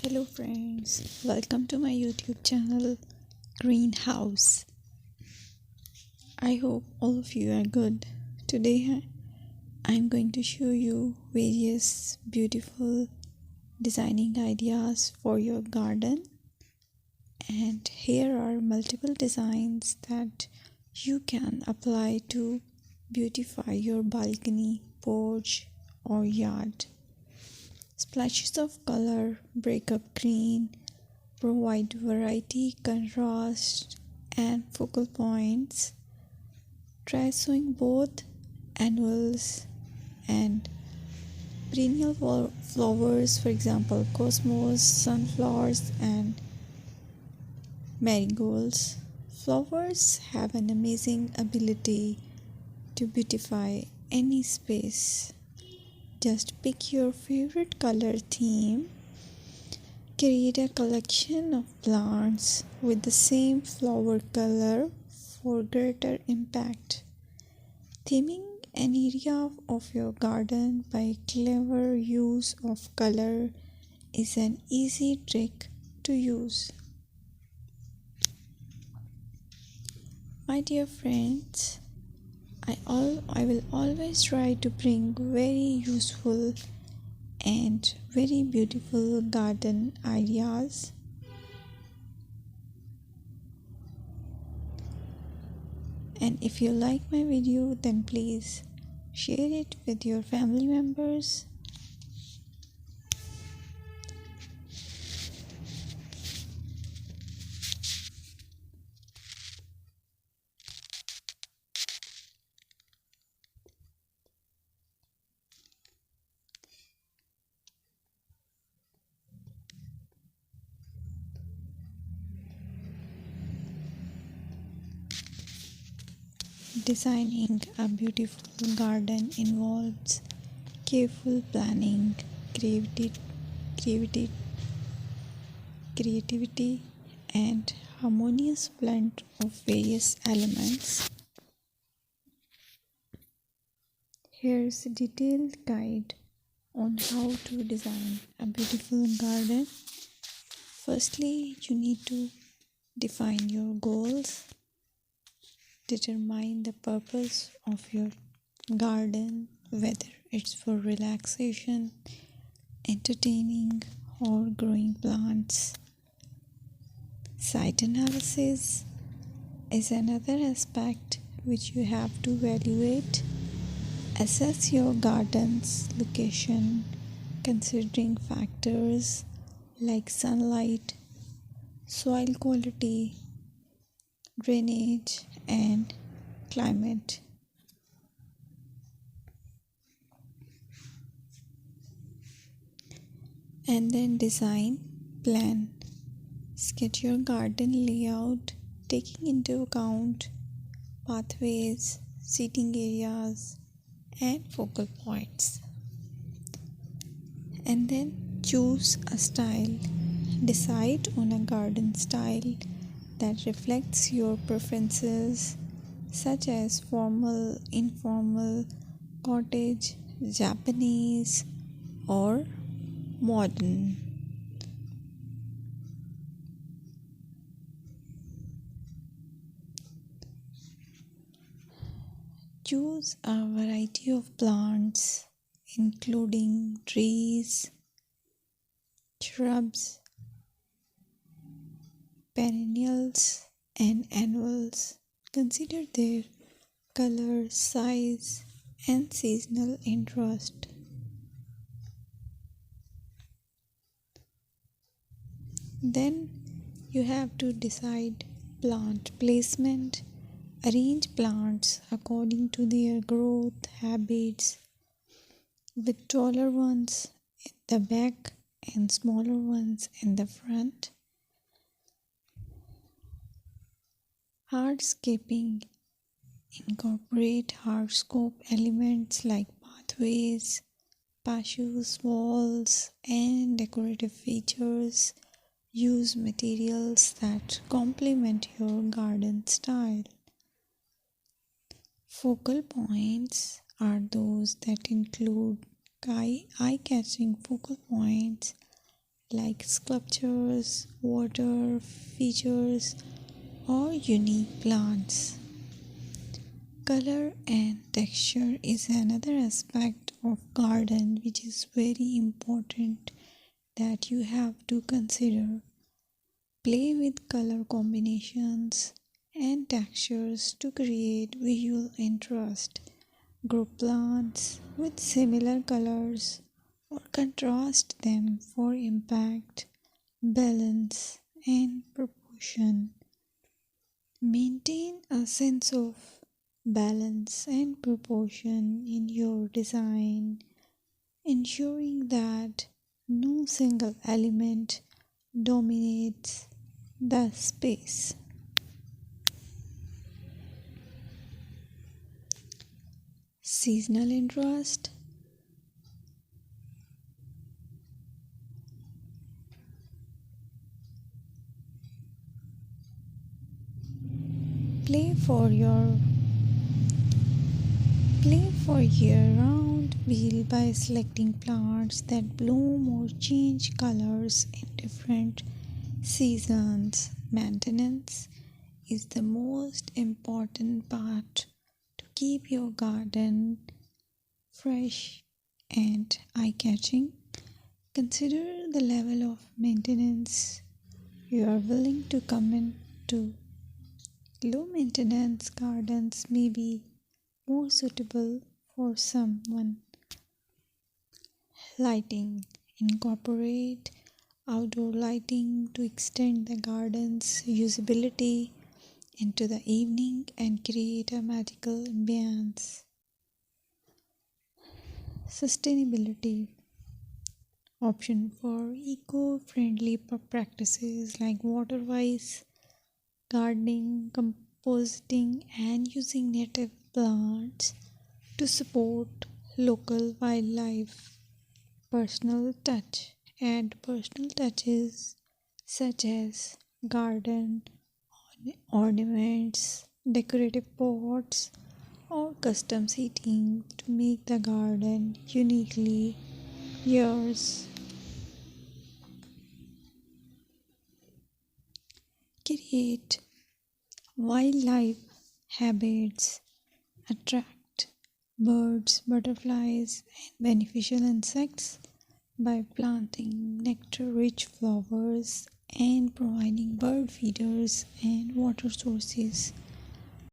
Hello friends, welcome to my YouTube channel Greenhouse. I hope all of you are good. Today I'm going to show you various beautiful designing ideas for your garden, and here are multiple designs that you can apply to beautify your balcony, porch or yard. Splashes of color break up green, provide variety, contrast, and focal points. Try sowing both annuals and perennial flowers, for example, cosmos, sunflowers, and marigolds. Flowers have an amazing ability to beautify any space. Just pick your favorite color theme. Create a collection of plants with the same flower color for greater impact. Theming an area of your garden by clever use of color is an easy trick to use. My dear friends, I will always try to bring very useful and very beautiful garden ideas. And if you like my video, then please share it with your family members. Designing a beautiful garden involves careful planning, creativity, creativity, and harmonious blend of various elements. Here's a detailed guide on how to design a beautiful garden. Firstly, you need to define your goals. Determine the purpose of your garden, whether it's for relaxation, entertaining, or growing plants. Site analysis is another aspect which you have to evaluate. Assess your garden's location, considering factors like sunlight, soil quality, drainage, and climate. And then design plan. Sketch your garden layout, taking into account pathways, seating areas, and focal points. And then choose a style. Decide on a garden style that reflects your preferences, such as formal, informal, cottage, Japanese, or modern. Choose a variety of plants, including trees, shrubs, perennials, and annuals. Consider their color, size, and seasonal interest. Then you have to decide plant placement. Arrange plants according to their growth habits, with taller ones in the back and smaller ones in the front. Hardscaping. Incorporate hardscape elements like pathways, patios, walls, and decorative features. Use materials that complement your garden style. Focal points are those that include eye-catching focal points like sculptures, water features, or unique plants. Color and texture is another aspect of garden which is very important that you have to consider. Play with color combinations and textures to create visual interest. Group plants with similar colors or contrast them for impact, balance, and proportion. Maintain a sense of balance and proportion in your design, ensuring that no single element dominates the space. Seasonal interest. Play for your Play for year-round wheel by selecting plants that bloom or change colors in different seasons. Maintenance is the most important part to keep your garden fresh and eye-catching. Consider the level of maintenance you are willing to commit to. Low maintenance gardens may be more suitable for someone. Lighting. Incorporate outdoor lighting to extend the garden's usability into the evening and create a magical ambience. Sustainability. Option for eco-friendly practices like water-wise gardening, composting, and using native plants to support local wildlife. Personal touch. Add personal touches such as garden ornaments, decorative pots, or custom seating to make the garden uniquely yours. Create wildlife habits. Attract birds, butterflies, and beneficial insects by planting nectar-rich flowers and providing bird feeders and water sources.